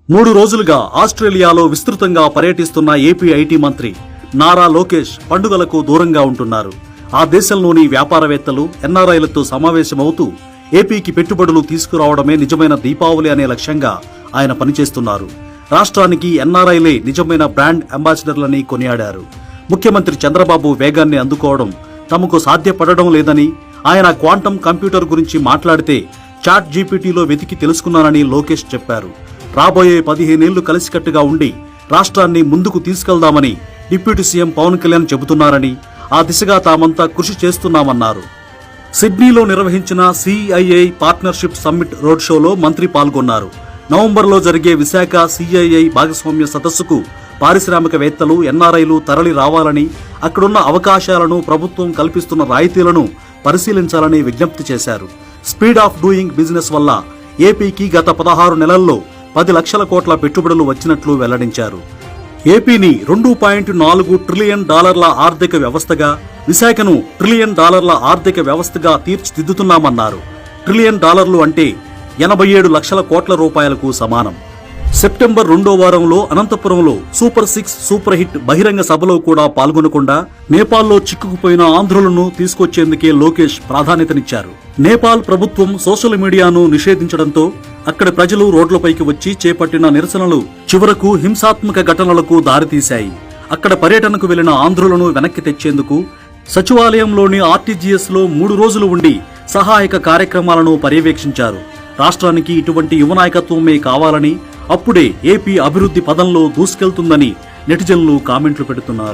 3 రోజులుగా ఆస్ట్రేలియాలో విస్తృతంగా పర్యటిస్తున్న ఏపీ ఐటీ మంత్రి నారా లోకేష్ పండుగలకు దూరంగా ఉంటున్నారు. ఆ దేశంలోని వ్యాపారవేత్తలు, ఎన్ఆర్ఐలతో సమావేశమవుతూ ఏపీకి పెట్టుబడులు తీసుకురావడమే నిజమైన దీపావళి అనే లక్ష్యంగా ఆయన పనిచేస్తున్నారు. రాష్ట్రానికి ఎన్ఆర్ఐలే నిజమైన బ్రాండ్ అంబాసిడర్లని కొనియాడారు. ముఖ్యమంత్రి చంద్రబాబు వేగాన్ని అందుకోవడం తమకు సాధ్యపడడం లేదని, ఆయన క్వాంటం కంప్యూటర్ గురించి మాట్లాడితే చాట్ జీపీటీలో వెతికి తెలుసుకున్నానని లోకేష్ చెప్పారు. రాబోయే 15 ఏళ్లు కలిసికట్టుగా ఉండి రాష్ట్రాన్ని ముందుకు తీసుకెళ్దామని డిప్యూటీ సీఎం పవన్ కళ్యాణ్ చెబుతున్నారని, ఆ దిశగా తామంతా కృషి చేస్తున్నామన్నారు. సిడ్నీలో నిర్వహించిన సిఐఐ పార్ట్నర్షిప్ సమ్మిట్ రోడ్ షోలో మంత్రి పాల్గొన్నారు. నవంబర్లో జరిగే విశాఖ సిఐఐ భాగస్వామ్య సదస్సుకు పారిశ్రామికవేత్తలు, ఎన్ఆర్ఐలు తరలి రావాలని, అక్కడున్న అవకాశాలను, ప్రభుత్వం కల్పిస్తున్న రాయితీలను పరిశీలించాలని విజ్ఞప్తి చేశారు. స్పీడ్ ఆఫ్ డూయింగ్ బిజినెస్ వల్ల ఏపీకి గత 16 నెలల్లో 10 లక్షల కోట్ల పెట్టుబడులు వచ్చినట్లు వెల్లడించారు. ఏపీని $2.4 ట్రిలియన్ ఆర్థిక వ్యవస్థగా, విశాఖను $1 ట్రిలియన్ ఆర్థిక వ్యవస్థగా తీర్చిదిద్దుతున్నామన్నారు. $1 ట్రిలియన్ అంటే 87 లక్షల కోట్ల రూపాయలకు సమానం. సెప్టెంబర్ 2వ వారంలో అనంతపురంలో సూపర్ 6 సూపర్ హిట్ బహిరంగ సభలో కూడా పాల్గొనకుండా నేపాల్లో చిక్కుకుపోయిన ఆంధ్రులను తీసుకొచ్చేందుకే లోకేష్ ప్రాధాన్యతనిచ్చారు. నేపాల్ ప్రభుత్వం సోషల్ మీడియాను నిషేధించడంతో అక్కడి ప్రజలు రోడ్లపైకి వచ్చి చేపట్టిన నిరసనలు చివరకు హింసాత్మక ఘటనలకు దారితీశాయి. అక్కడ పర్యటనకు వెళ్లిన ఆంధ్రులను వెనక్కి తెచ్చేందుకు సచివాలయంలోని ఆర్టీజీఎస్ లో 3 రోజులు ఉండి సహాయక కార్యక్రమాలను పర్యవేక్షించారు. రాష్ట్రానికి ఇటువంటి యువ నాయకత్వమే కావాలని, అప్పుడే ఏపీ అభివృద్ధి పదంలో దూసుకెళ్తుందని నెటిజన్లు కామెంట్లు పెడుతున్నారు.